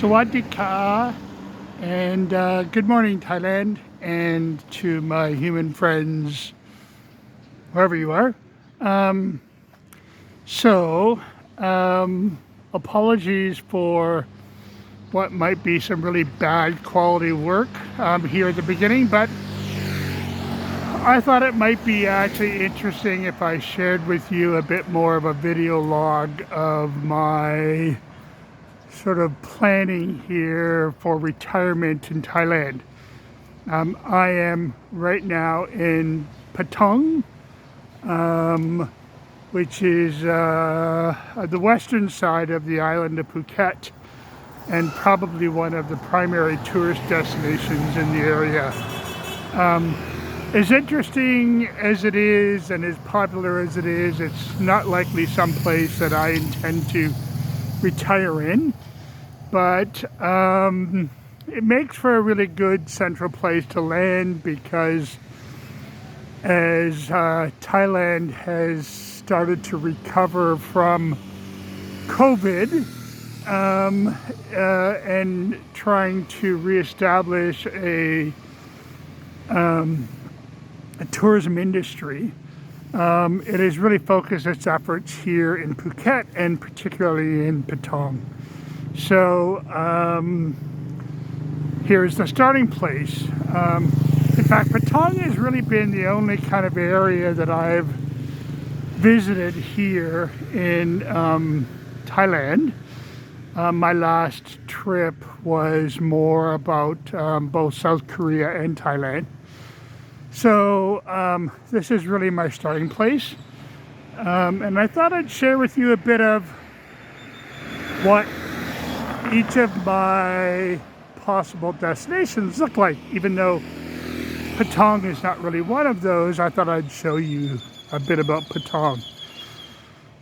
Sawadee ka, and good morning, Thailand, and to my human friends, wherever you are. Um, so, apologies for what might be some really bad quality work here at the beginning, but I thought it might be actually interesting if I shared with you a bit more of a video log of my sort of planning here for retirement in Thailand. I am right now in Patong, which is the western side of the island of Phuket, and probably one of the primary tourist destinations in the area. As interesting as it is and as popular as it is, it's not likely someplace that I intend to retire in, but it makes for a really good central place to land, because as Thailand has started to recover from COVID and trying to reestablish a tourism industry, it has really focused its efforts here in Phuket and particularly in Patong. So here's the starting place. In fact, Patong has really been the only kind of area that I've visited here in Thailand. My last trip was more about both South Korea and Thailand. So this is really my starting place. And I thought I'd share with you a bit of what each of my possible destinations look like. Even though Patong is not really one of those, I thought I'd show you a bit about Patong.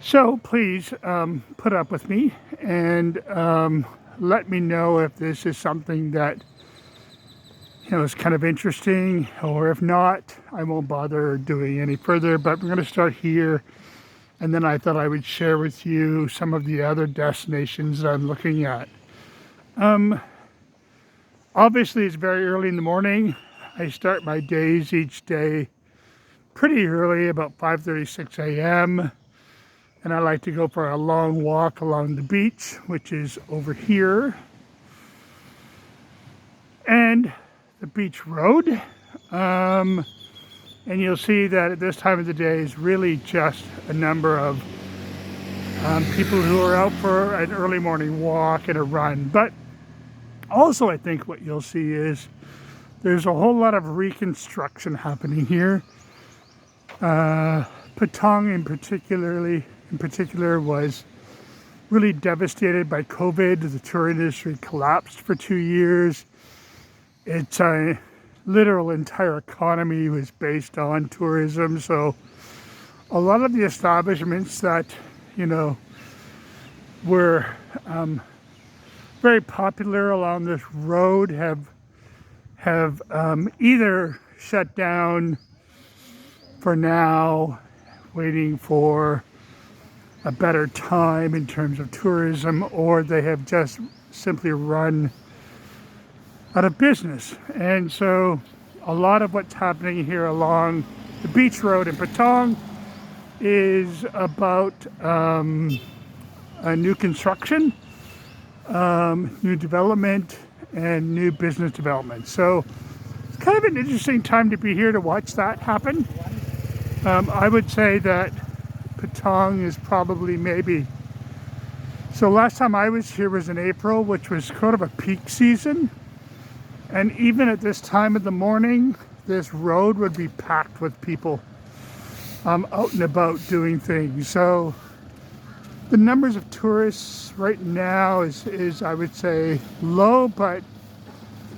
So please put up with me and let me know if this is something that is kind of interesting, or if not, I won't bother doing any further. But we're going to start here, and then I thought I would share with you some of the other destinations that I'm looking at. Obviously, it's very early in the morning. I start my days each day pretty early, about 5:36 a.m. And I like to go for a long walk along the beach, which is over here. And the beach road. And you'll see that at this time of the day is really just a number of people who are out for an early morning walk and a run. But also, I think what you'll see is there's a whole lot of reconstruction happening here. Patong in particular was really devastated by COVID. The tour industry collapsed for 2 years. Its literal entire economy was based on tourism. So a lot of the establishments that, were very popular along this road have either shut down for now, waiting for a better time in terms of tourism, or they have just simply run out of business. And so a lot of what's happening here along the beach road in Patong is about a new construction, new development, and new business development. So it's kind of an interesting time to be here to watch that happen. I would say that Patong is probably so last time I was here was in April, which was kind of a peak season. And even at this time of the morning, this road would be packed with people out and about doing things. So the numbers of tourists right now is I would say low, but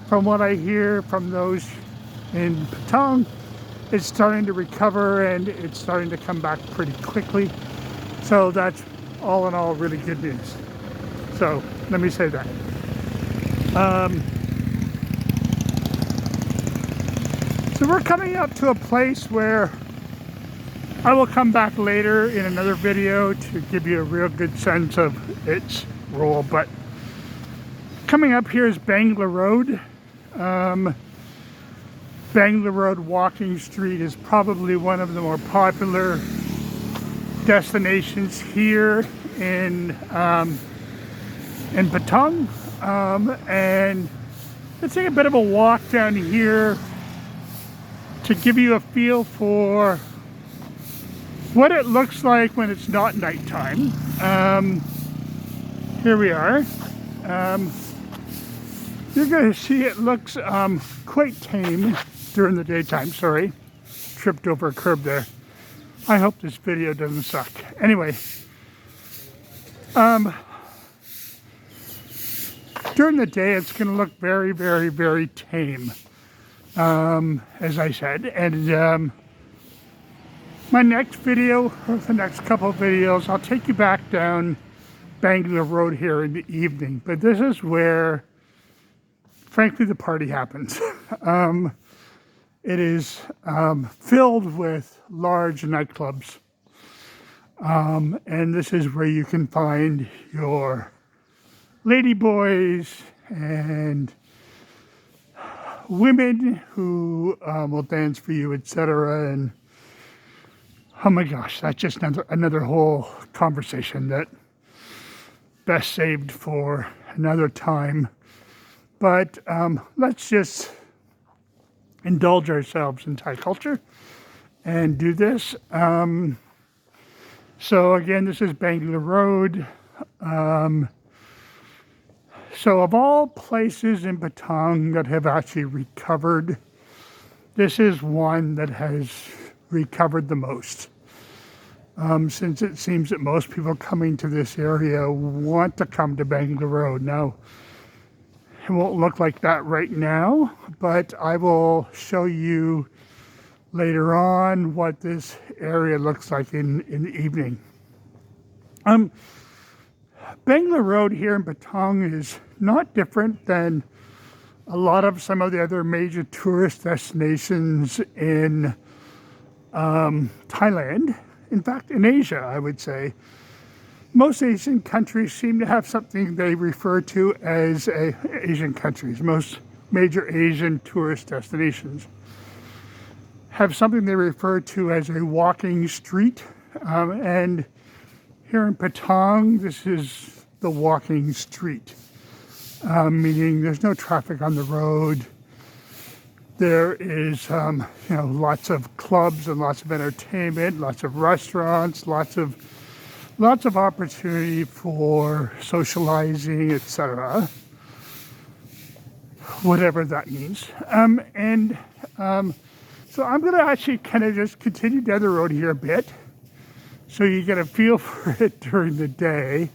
from what I hear from those in Patong, it's starting to recover and it's starting to come back pretty quickly. So that's all in all really good news. So let me say that. So we're coming up to a place where I will come back later in another video to give you a real good sense of its role. But coming up here is Bangalore Road. Bangalore Road walking street is probably one of the more popular destinations here in Patong, and let's take a bit of a walk down here to give you a feel for what it looks like when it's not nighttime. Here we are. You're going to see it looks quite tame during the daytime. Sorry, tripped over a curb there. I hope this video doesn't suck. Anyway, during the day it's going to look very, very, very tame, as I said. And my next video, or the next couple of videos, I'll take you back down Bangalore Road here in the evening. But this is where, frankly, the party happens. It is filled with large nightclubs. And this is where you can find your ladyboys and women who will dance for you, etc. And oh my gosh, that's just another whole conversation that best saved for another time. But let's just indulge ourselves in Thai culture and do this. So again, this is Bangalore Road. So of all places in Patong that have actually recovered, this is one that has recovered the most. Since it seems that most people coming to this area want to come to Bangalore Road. Now, it won't look like that right now, but I will show you later on what this area looks like in the evening. Bangalore Road here in Patong is not different than a lot of some of the other major tourist destinations in Thailand. In fact, in Asia, I would say. Most Asian countries seem to have something they refer to as Asian countries. Most major Asian tourist destinations have something they refer to as a walking street. And here in Patong, this is the walking street, meaning there's no traffic on the road. There is, lots of clubs and lots of entertainment, lots of restaurants, lots of opportunity for socializing, etc. Whatever that means. So I'm going to actually kind of just continue down the road here a bit, so you get a feel for it during the day.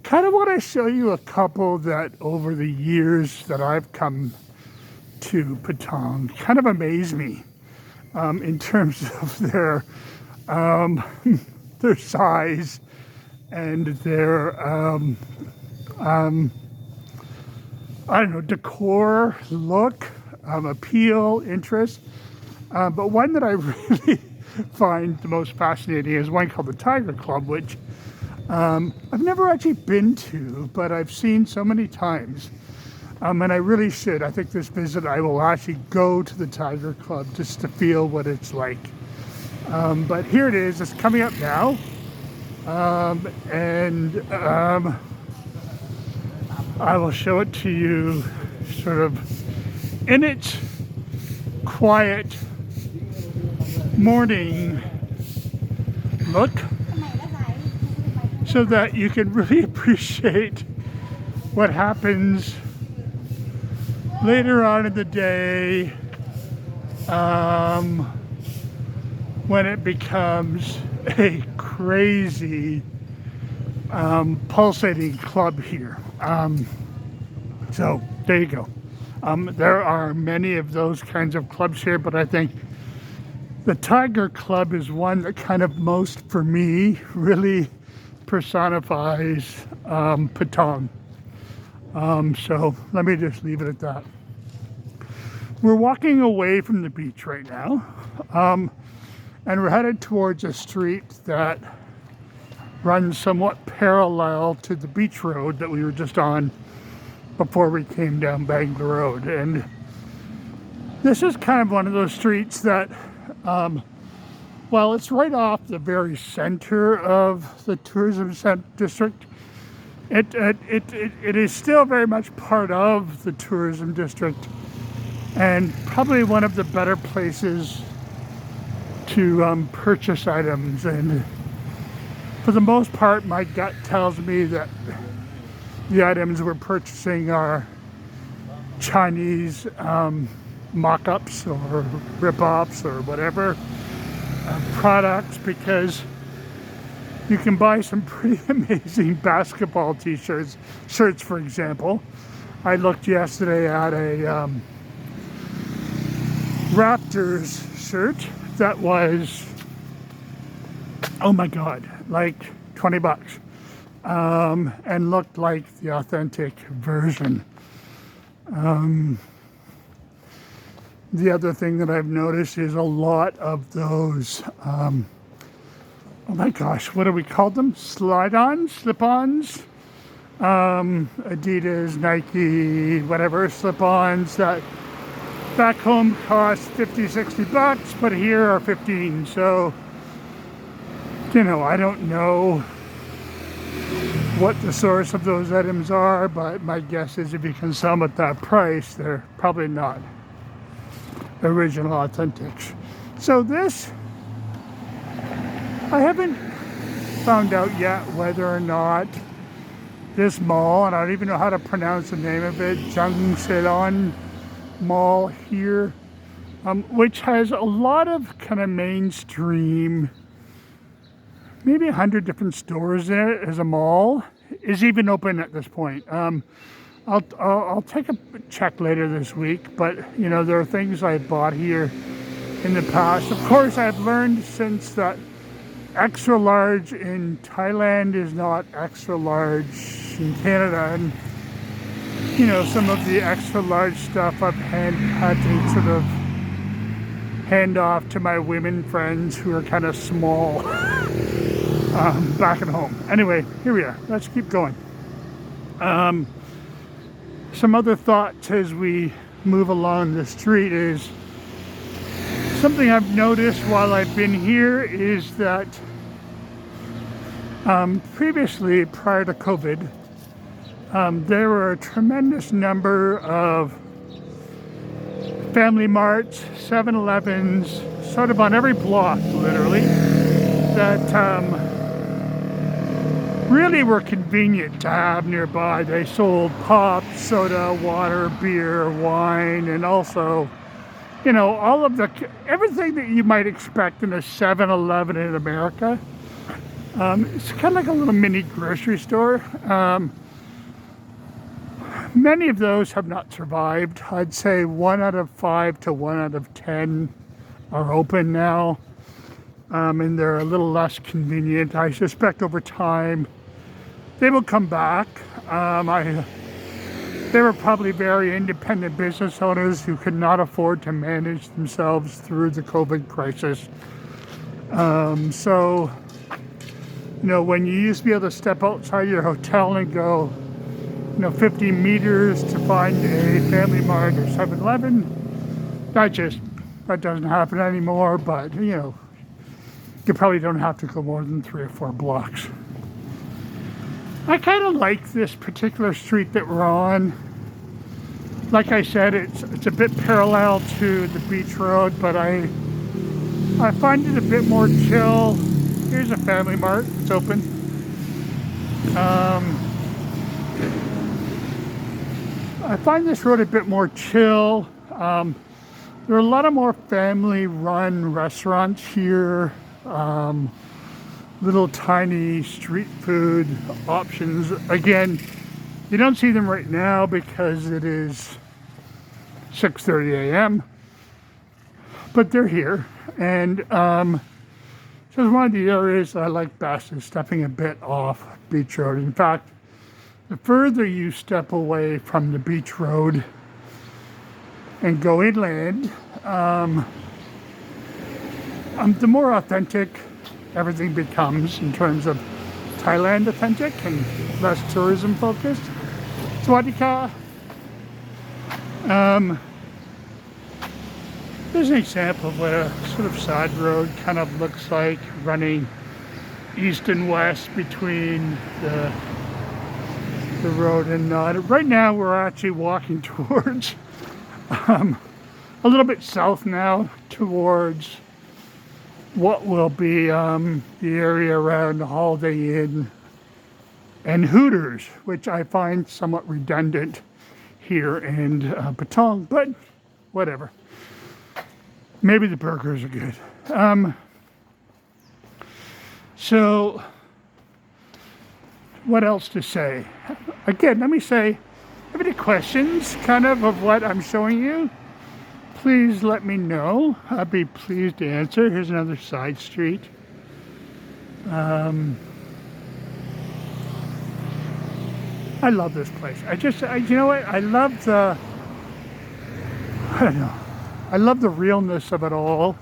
Kind of want to show you a couple that over the years that I've come to Patong kind of amaze me in terms of their size and their decor, look, appeal, interest. But one that I really find the most fascinating is one called the Tiger Club, which I've never actually been to, but I've seen so many times. And I really should. I think this visit I will actually go to the Tiger Club just to feel what it's like. But here it is. It's coming up now. I will show it to you sort of in its quiet morning look, so that you can really appreciate what happens later on in the day when it becomes a crazy pulsating club here. So there you go. There are many of those kinds of clubs here, but I think the Tiger Club is one that kind of most, for me, really personifies Patong. So let me just leave it at that. We're walking away from the beach right now, and we're headed towards a street that runs somewhat parallel to the beach road that we were just on before we came down Bangor Road. And this is kind of one of those streets that, well, it's right off the very center of the tourism district. It is still very much part of the tourism district, and probably one of the better places to purchase items. And for the most part, my gut tells me that the items we're purchasing are Chinese mock-ups or rip-offs or whatever products, because you can buy some pretty amazing basketball shirts, for example. I looked yesterday at a Raptors shirt that was, oh my God, like 20 bucks. And looked like the authentic version. The other thing that I've noticed is a lot of those, oh my gosh, what do we call them? Slip-ons? Adidas, Nike, whatever, slip-ons that back home cost 50, 60 bucks, but here are 15. So, you know, I don't know what the source of those items are, but my guess is if you can sell them at that price, they're probably not original authentics. So this, I haven't found out yet whether or not this mall, and I don't even know how to pronounce the name of it, Jungsedon Mall here, which has a lot of kind of mainstream, maybe 100 different stores in it as a mall, is even open at this point. I'll take a check later this week, but you know, there are things I bought here in the past. Of course, I've learned since that extra large in Thailand is not extra large in Canada, and you know, some of the extra large stuff I've had to sort of hand off to my women friends who are kind of small back at home. Anyway, here we are. Let's keep going. Some other thoughts as we move along the street is something I've noticed while I've been here is that previously, prior to COVID, there were a tremendous number of Family Marts, 7-Elevens, sort of on every block, literally, that really were convenient to have nearby. They sold pop, soda, water, beer, wine, and also, you know, all of everything that you might expect in a 7-Eleven in America. It's kind of like a little mini grocery store. Many of those have not survived. I'd say 1 out of 5 to 1 out of 10 are open now. And they're a little less convenient. I suspect over time they will come back. They were probably very independent business owners who could not afford to manage themselves through the COVID crisis. So, you know, when you used to be able to step outside your hotel and go, you know, 50 meters to find a Family Mart or 7-Eleven, that doesn't happen anymore. But, you know, you probably don't have to go more than 3 or 4 blocks. I kind of like this particular street that we're on. Like I said, it's a bit parallel to the beach road, but I find it a bit more chill. Here's a Family Mart, it's open. I find this road a bit more chill. There are a lot of more family-run restaurants here. Little tiny street food options. Again, you don't see them right now because it is 6:30 a.m. But they're here, and so it's one of the areas I like best is stepping a bit off Beach Road. In fact, the further you step away from the beach road and go inland, the more authentic everything becomes in terms of Thailand authentic and less tourism focused. Swadika. Um, There's an example of what a sort of side road kind of looks like, running east and west between the road and right now we're actually walking towards a little bit south now towards what will be the area around the Holiday Inn and Hooters, which I find somewhat redundant here in Patong, but whatever. Maybe the burgers are good. So, what else to say? Again, let me say, if you have any questions kind of what I'm showing you, please let me know. I'd be pleased to answer. Here's another side street. I love this place. You know what? I love the realness of it all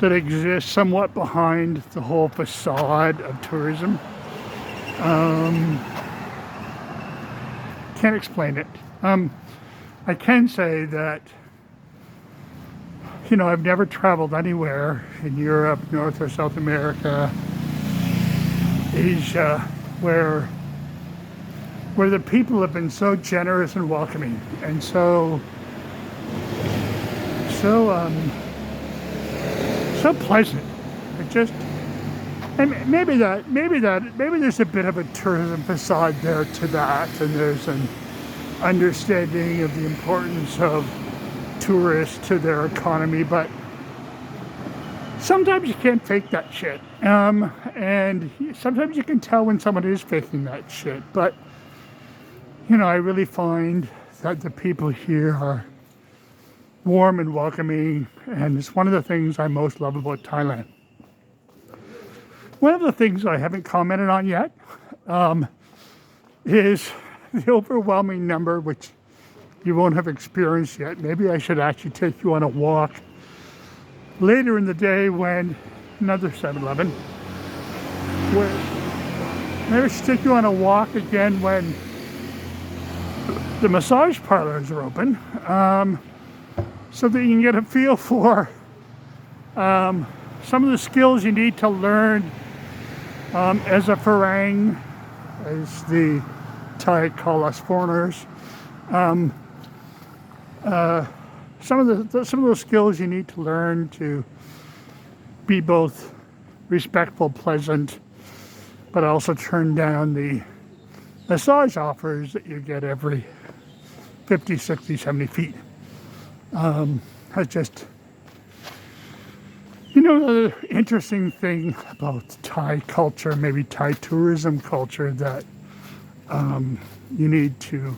that exists somewhat behind the whole facade of tourism. Can't explain it. I can say that, you know, I've never traveled anywhere in Europe, North or South America, Asia, where the people have been so generous and welcoming and so pleasant. It just, and maybe there's a bit of a tourism facade there to that, and there's an understanding of the importance of tourists to their economy, but sometimes you can't fake that shit. And sometimes you can tell when someone is faking that shit, but you know, I really find that the people here are warm and welcoming, and it's one of the things I most love about Thailand. One of the things I haven't commented on yet is the overwhelming number, which you won't have experienced yet. Maybe I should actually take you on a walk later in the day when another 7-Eleven. Maybe I should take you on a walk again when the massage parlors are open. So that you can get a feel for some of the skills you need to learn as a Farang, as the Thai call us foreigners. Some of those skills you need to learn to be both respectful, pleasant, but also turn down the massage offers that you get every 50, 60, 70 feet. I just, you know, the interesting thing about Thai culture, maybe Thai tourism culture, that you need to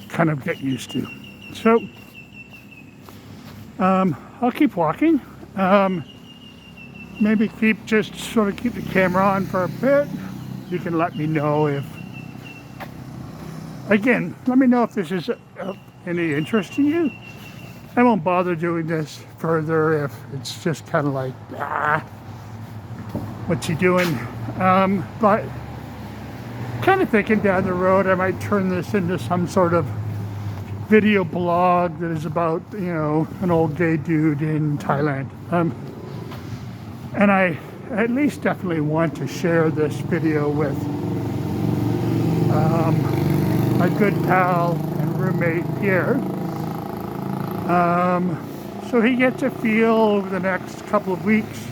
kind of get used to. So, I'll keep walking. Maybe keep the camera on for a bit. You can let me know if, again, let me know if this is any interest to you. I won't bother doing this further if it's just kind of like, what's he doing? But kind of thinking down the road, I might turn this into some sort of video blog that is about, you know, an old gay dude in Thailand. And I at least definitely want to share this video with my good pal and roommate Pierre. So he gets a feel over the next couple of weeks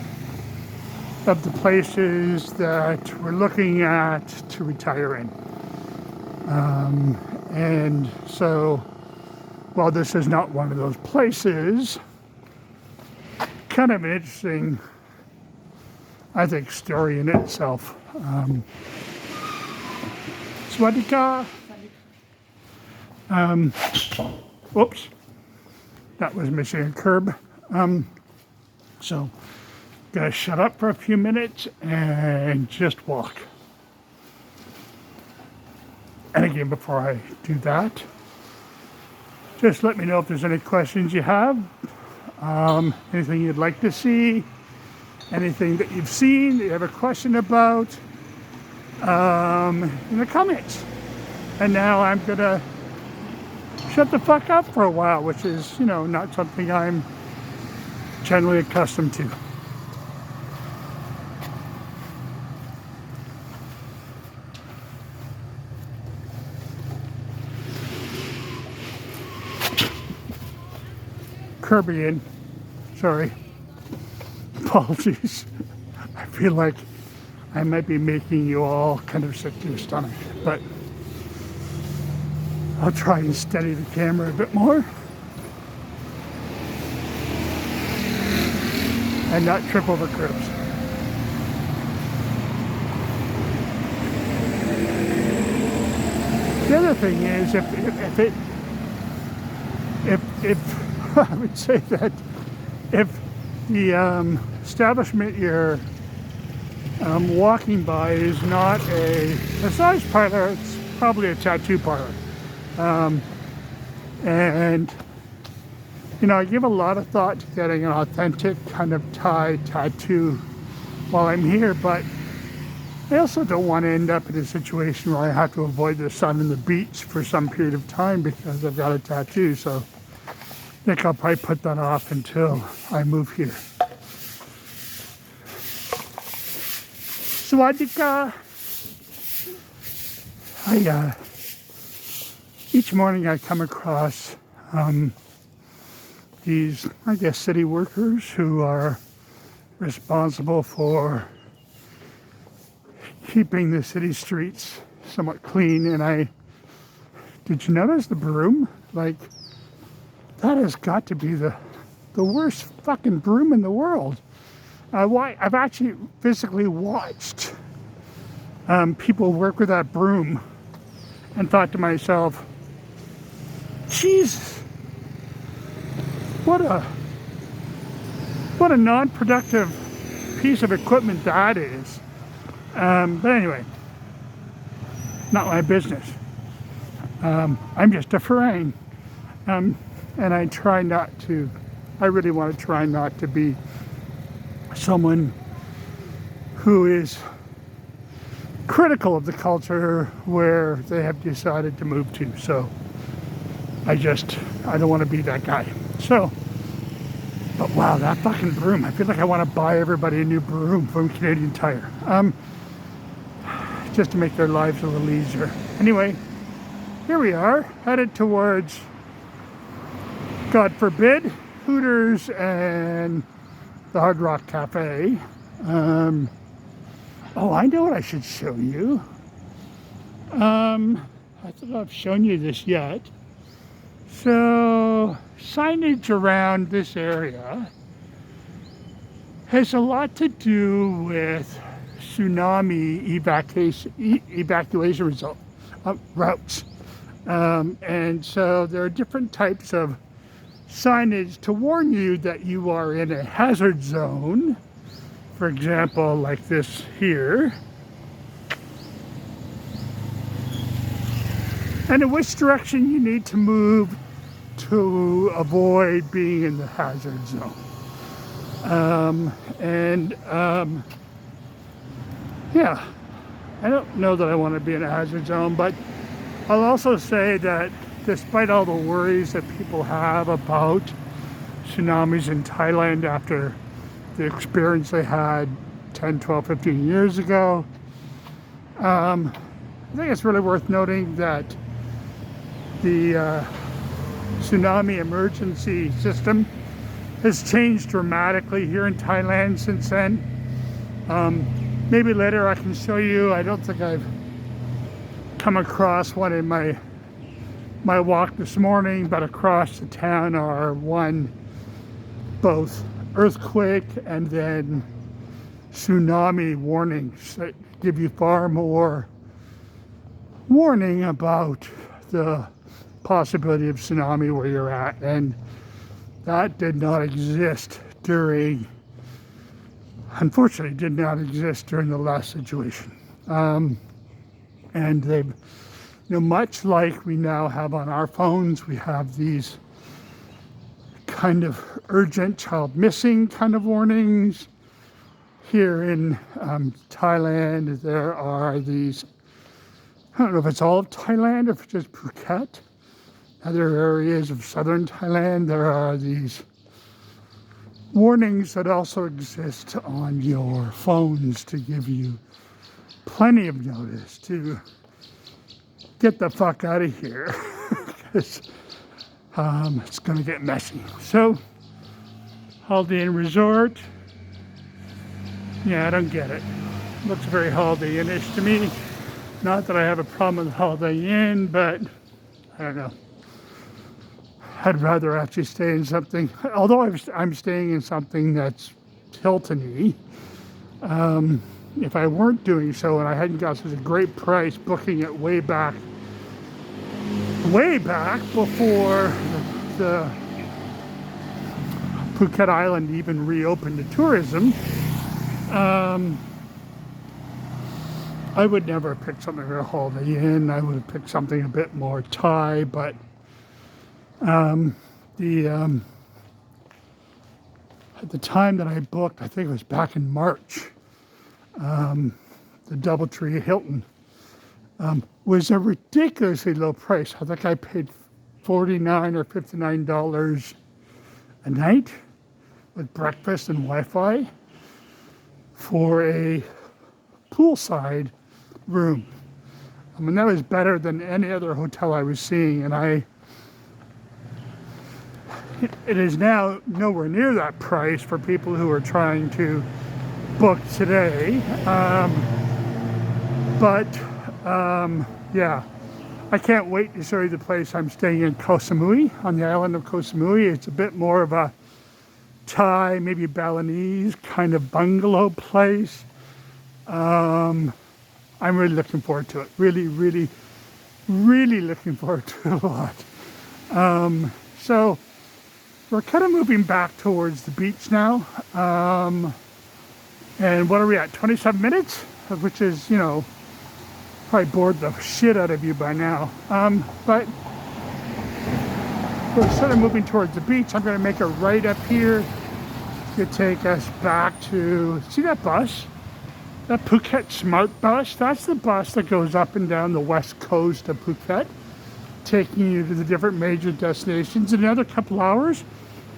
of the places that we're looking at to retire in. And so, while this is not one of those places, kind of an interesting, I think, story in itself. Swadika. Whoops. That was missing a curb. So, gonna shut up for a few minutes and just walk. And again, before I do that, just let me know if there's any questions you have, anything you'd like to see, anything that you've seen that you have a question about, in the comments. And now I'm gonna shut the fuck up for a while, which is, you know, not something I'm generally accustomed to. Caribbean, sorry, apologies. I feel like I might be making you all kind of sick to your stomach, but I'll try and steady the camera a bit more and not trip over curbs. The other thing is, if I would say that if the establishment you're walking by is not a massage parlor, it's probably a tattoo parlor. And you know, I give a lot of thought to getting an authentic kind of Thai tattoo while I'm here, but I also don't want to end up in a situation where I have to avoid the sun and the beach for some period of time because I've got a tattoo. So I think I'll probably put that off until I move here. Swadika. Each morning I come across these, I guess, city workers who are responsible for keeping the city streets somewhat clean. And did you notice the broom? Like, that has got to be the worst fucking broom in the world. I've actually physically watched people work with that broom and thought to myself, Jesus, what a non-productive piece of equipment that is. But anyway, not my business. I'm just deferring. And I try not to, I really want to try not to be someone who is critical of the culture where they have decided to move to. So I don't want to be that guy. So, but wow, that fucking broom. I feel like I want to buy everybody a new broom from Canadian Tire. Just to make their lives a little easier. Anyway, here we are, headed towards, God forbid, Hooters and the Hard Rock Cafe. Oh, I know what I should show you. I think I've shown you this yet. So, signage around this area has a lot to do with tsunami evacuation routes. And so there are different types of signage to warn you that you are in a hazard zone. For example, like this here. And in which direction you need to move to avoid being in the hazard zone. Yeah, I don't know that I want to be in a hazard zone, but I'll also say that despite all the worries that people have about tsunamis in Thailand after the experience they had 10, 12, 15 years ago, I think it's really worth noting that the tsunami emergency system has changed dramatically here in Thailand since then. Maybe later I can show you. I don't think I've come across one in my walk this morning, but across the town are both earthquake and then tsunami warnings that give you far more warning about the possibility of tsunami where you're at, and that did not exist unfortunately did not exist during the last situation. And they've, much like we now have on our phones, we have these kind of urgent child missing kind of warnings. Here in Thailand, there are these, I don't know if it's all of Thailand or if it's just Phuket, other areas of southern Thailand, there are these warnings that also exist on your phones to give you plenty of notice to get the fuck out of here because it's gonna get messy. So, Holiday Inn Resort, yeah, I don't get it. Looks very Holiday Inn-ish to me. Not that I have a problem with Holiday Inn, but I don't know. I'd rather actually stay in something, although I'm staying in something that's Hilton-y. If I weren't doing so and I hadn't got such a great price booking it way back before the Phuket Island even reopened to tourism, I would never have picked something for a Holiday Inn. I would have picked something a bit more Thai, but at the time that I booked, I think it was back in March, the Doubletree Hilton was a ridiculously low price. I think I paid $49 or $59 a night with breakfast and Wi-Fi for a poolside room. I mean, that was better than any other hotel I was seeing, and it is now nowhere near that price for people who are trying to book today. Yeah, I can't wait to show you the place I'm staying in, Koh Samui, on the island of Koh Samui. It's a bit more of a Thai, maybe Balinese kind of bungalow place. I'm really looking forward to it. Really, really, really looking forward to it a lot. So we're kind of moving back towards the beach now. And what are we at? 27 minutes? Which is, you know, probably bored the shit out of you by now. But we're sort of moving towards the beach. I'm going to make a right up here to take us back to, see that bus? That Phuket Smart Bus? That's the bus that goes up and down the west coast of Phuket, taking you to the different major destinations. In another couple hours,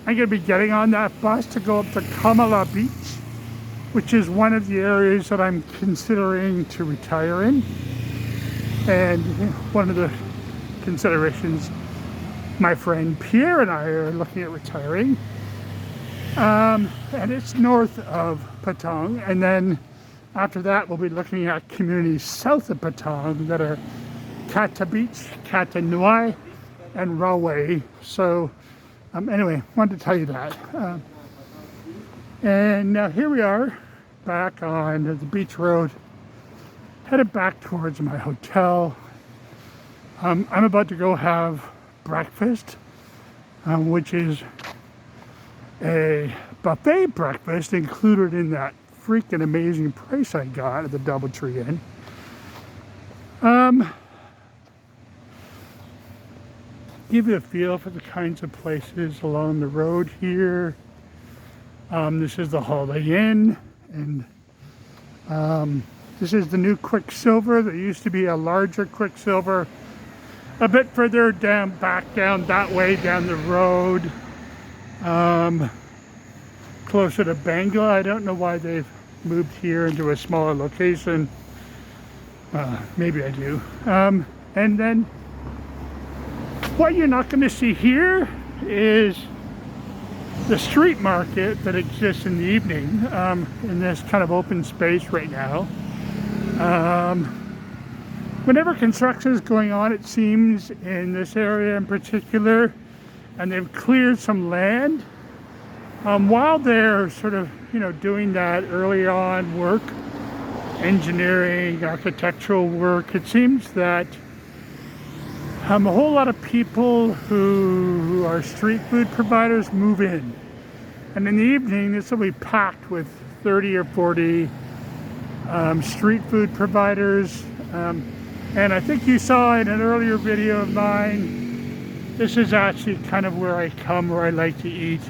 I'm going to be getting on that bus to go up to Kamala Beach, which is one of the areas that I'm considering to retire in. And one of the considerations, my friend Pierre and I are looking at retiring. And it's north of Patong. And then after that, we'll be looking at communities south of Patong that are Kata Beach, Kata Nui, and Rawai. So anyway, wanted to tell you that. And now here we are back on the beach road, headed back towards my hotel. I'm about to go have breakfast, which is a buffet breakfast included in that freaking amazing price I got at the Doubletree Inn. Give you a feel for the kinds of places along the road here. This is the Holiday Inn, and this is the new Quicksilver. There used to be a larger Quicksilver a bit further down, back down that way down the road, closer to Bangla. I don't know why they've moved here into a smaller location. Maybe I do. And then what you're not going to see here is the street market that exists in the evening in this kind of open space right now. Whenever construction is going on, it seems, in this area in particular, and they've cleared some land, while they're sort of, you know, doing that early on work, engineering, architectural work, it seems that a whole lot of people who are street food providers move in. And in the evening, this will be packed with 30 or 40 street food providers. And I think you saw in an earlier video of mine, this is actually kind of where I come, where I like to eat.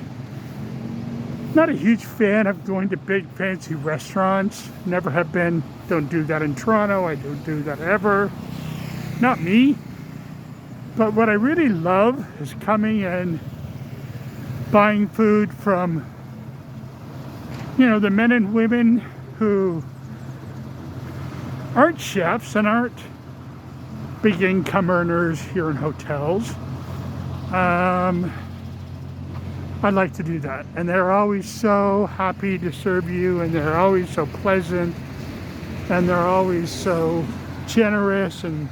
Not a huge fan of going to big fancy restaurants. Never have been. Don't do that in Toronto. I don't do that ever. Not me. But what I really love is coming and buying food from, you know, the men and women who aren't chefs and aren't big income earners here in hotels. I like to do that, and they're always so happy to serve you, and they're always so pleasant, and they're always so generous, and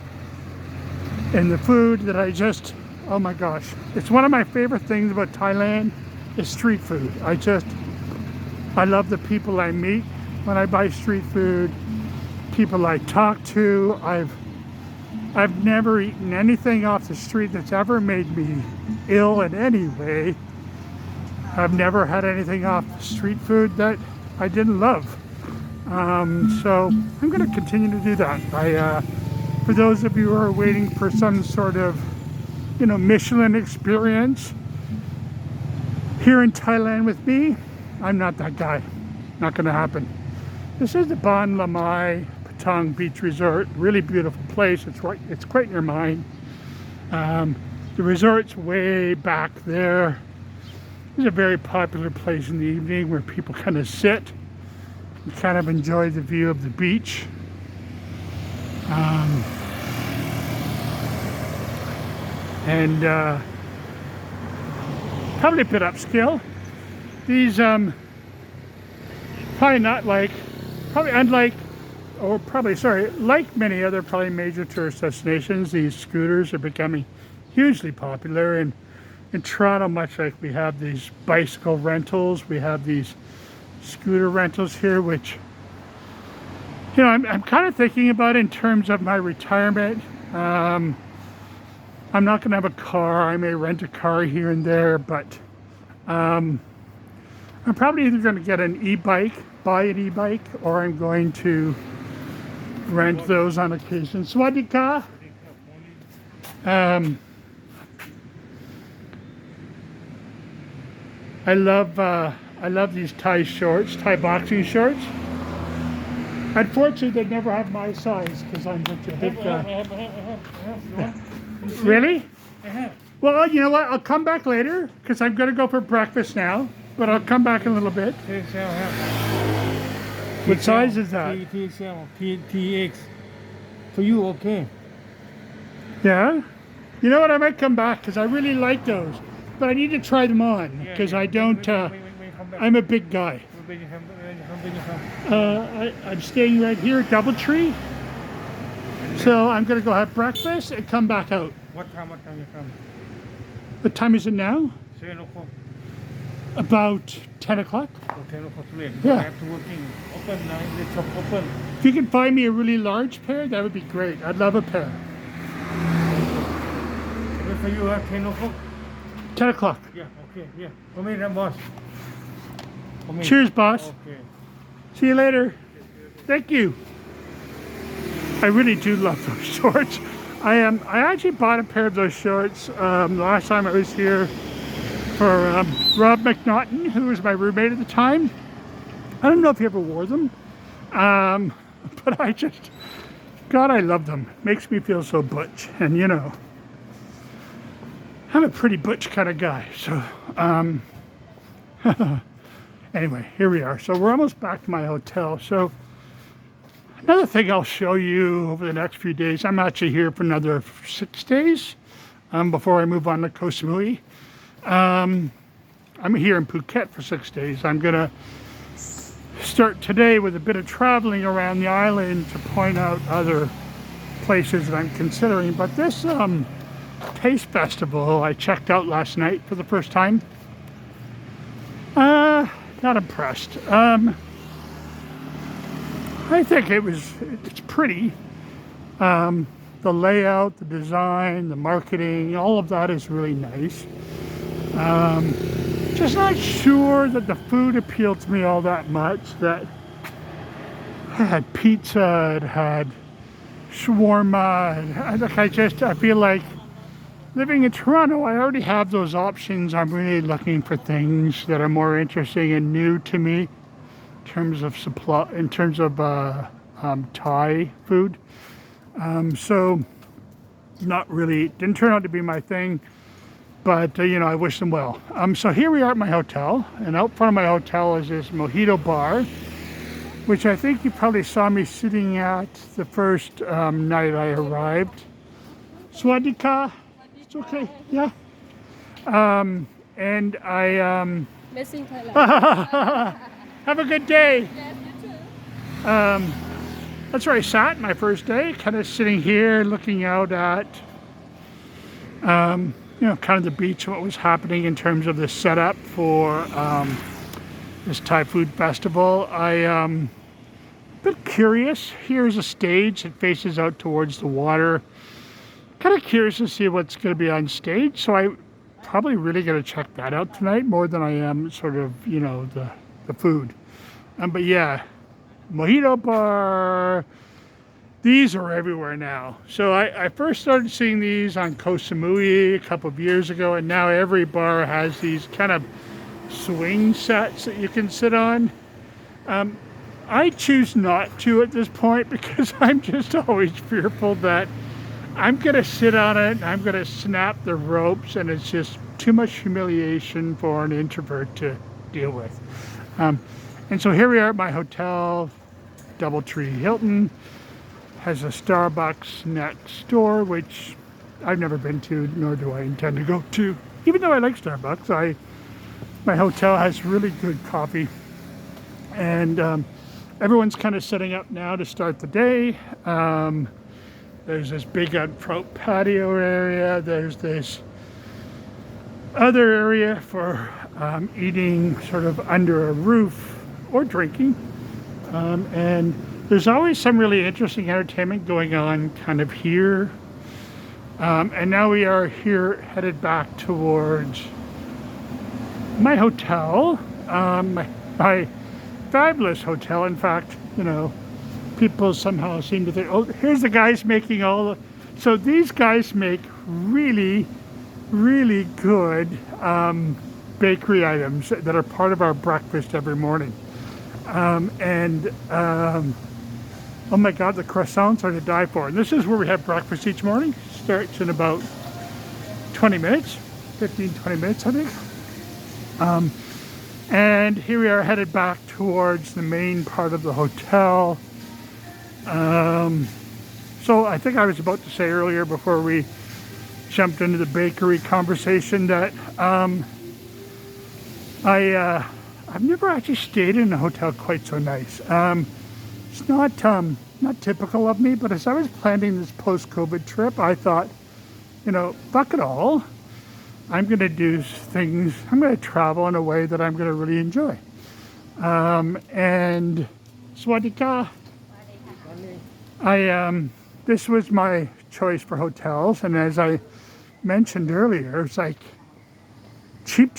the food that I just, oh my gosh, it's one of my favorite things about Thailand is street food. I love the people I meet when I buy street food, people I talk to. I've never eaten anything off the street that's ever made me ill in any way. I've never had anything off the street food that I didn't love. So I'm going to continue to do that. For those of you who are waiting for some sort of, you know, Michelin experience here in Thailand with me, I'm not that guy. Not going to happen. This is the Ban Lamai Patong Beach Resort. Really beautiful place. It's quite near mine. The resort's way back there. It's a very popular place in the evening where people kind of sit and kind of enjoy the view of the beach. And probably a bit upscale. These like many other probably major tourist destinations, these scooters are becoming hugely popular. And in Toronto, much like we have these bicycle rentals, we have these scooter rentals here, which, you know, I'm kind of thinking about in terms of my retirement. I'm not going to have a car. I may rent a car here and there, but I'm probably either going to get an e-bike, buy an e-bike, or I'm going to rent those on occasion. Swadee ka. I love these Thai shorts, Thai boxing shorts. Unfortunately, they never have my size because I'm such a big guy. Really? Well, you know what? I'll come back later because I'm going to go for breakfast now. But I'll come back in a little bit. What size is that? TX. For you, okay. Yeah? You know what? I might come back because I really like those. But I need to try them on because I don't, I'm a big guy. I'm staying right here at Doubletree. So I'm going to go have breakfast and come back out. What time you come? What time is it now? 7 o'clock. About 10 o'clock. Oh, 10 o'clock late. Yeah. I have to working. Open 9, the shop open. If you can find me a really large pair, that would be great. I'd love a pair. Okay, for you, 10 o'clock? 10 o'clock. Yeah, okay, yeah. For me, boss. For me. Cheers, boss. Okay. See you later. Thank you. I really do love those shorts. I actually bought a pair of those shorts the last time I was here for Rob McNaughton, who was my roommate at the time. I don't know if he ever wore them, but God, I love them. Makes me feel so butch, and you know, I'm a pretty butch kind of guy. So, anyway, here we are. So we're almost back to my hotel. So another thing I'll show you over the next few days. I'm actually here for another 6 days before I move on to Koh Samui. I'm here in Phuket for 6 days. I'm gonna start today with a bit of traveling around the island to point out other places that I'm considering. But this Taste Festival I checked out last night for the first time. Not impressed. I think it's pretty. The layout, the design, the marketing, all of that is really nice. Just not sure that the food appealed to me all that much. That it had pizza, it had shawarma. I feel like living in Toronto, I already have those options. I'm really looking for things that are more interesting and new to me in terms of Thai food. So not really, didn't turn out to be my thing, but you know, I wish them well. So here we are at my hotel, and out front of my hotel is this mojito bar, which I think you probably saw me sitting at the first night I arrived. Swadika, it's okay, yeah. And I Missing Thailand. have a good day. Yes, you too. That's where I sat my first day, kind of sitting here looking out at, you know, kind of the beach, what was happening in terms of the setup for this Thai food festival. A bit curious. Here's a stage that faces out towards the water. Kind of curious to see what's going to be on stage, so I probably really going to check that out tonight more than I am sort of, you know, the food. But yeah, mojito bar. These are everywhere now. So I first started seeing these on Koh Samui a couple of years ago, and now every bar has these kind of swing sets that you can sit on. I choose not to at this point because I'm just always fearful that I'm gonna sit on it and I'm gonna snap the ropes, and it's just too much humiliation for an introvert to deal with. And so here we are at my hotel, Doubletree Hilton. Has a Starbucks next door, which I've never been to, nor do I intend to go to. Even though I like Starbucks, my hotel has really good coffee. And everyone's kind of setting up now to start the day. There's this big front patio area. There's this other area for eating sort of under a roof or drinking. And there's always some really interesting entertainment going on kind of here. And now we are here headed back towards my hotel, my fabulous hotel. In fact, you know, people somehow seem to think, oh, here's the guys making all the... So these guys make really, really good bakery items that are part of our breakfast every morning. Oh my God, the croissants are to die for. And this is where we have breakfast each morning. Starts in about 20 minutes, 15, 20 minutes, I think. And here we are headed back towards the main part of the hotel. So I think I was about to say earlier before we jumped into the bakery conversation that I've never actually stayed in a hotel quite so nice. It's not typical of me, but as I was planning this post-COVID trip, I thought, you know, fuck it all. I'm going to do things, I'm going to travel in a way that I'm going to really enjoy. And Swadika, this was my choice for hotels, and as I mentioned earlier, it's like cheap.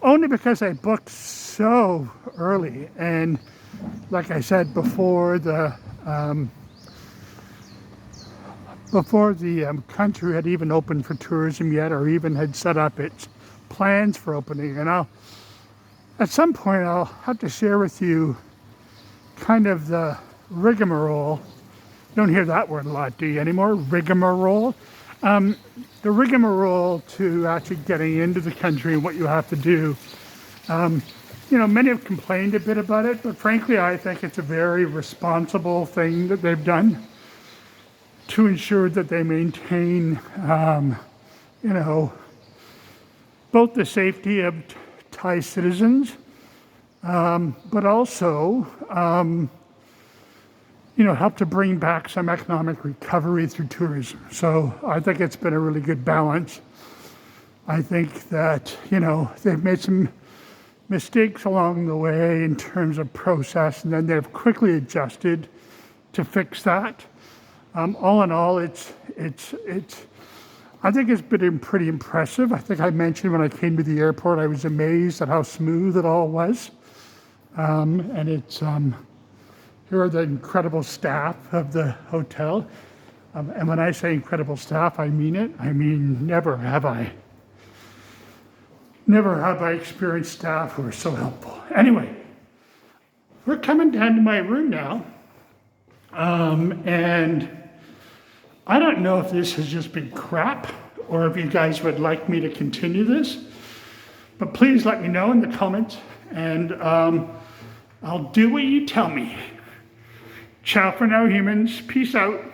Only because I booked so early, and like I said before, the country had even opened for tourism yet, or even had set up its plans for opening. And at some point I'll have to share with you kind of the rigmarole. You don't hear that word a lot, do you anymore? Rigmarole. The rigmarole to actually getting into the country and what you have to do. You know, many have complained a bit about it, but frankly, I think it's a very responsible thing that they've done to ensure that they maintain, you know, both the safety of Thai citizens, but also, you know, help to bring back some economic recovery through tourism. So I think it's been a really good balance. I think that, you know, they've made some mistakes along the way in terms of process, and then they've quickly adjusted to fix that. All in all, I think it's been pretty impressive. I think I mentioned when I came to the airport, I was amazed at how smooth it all was. And it's, here are the incredible staff of the hotel. And when I say incredible staff, I mean it. I mean, never have I experienced staff who are so helpful. Anyway, we're coming down to my room now. And I don't know if this has just been crap or if you guys would like me to continue this, but please let me know in the comments and I'll do what you tell me. Ciao for now, humans. Peace out.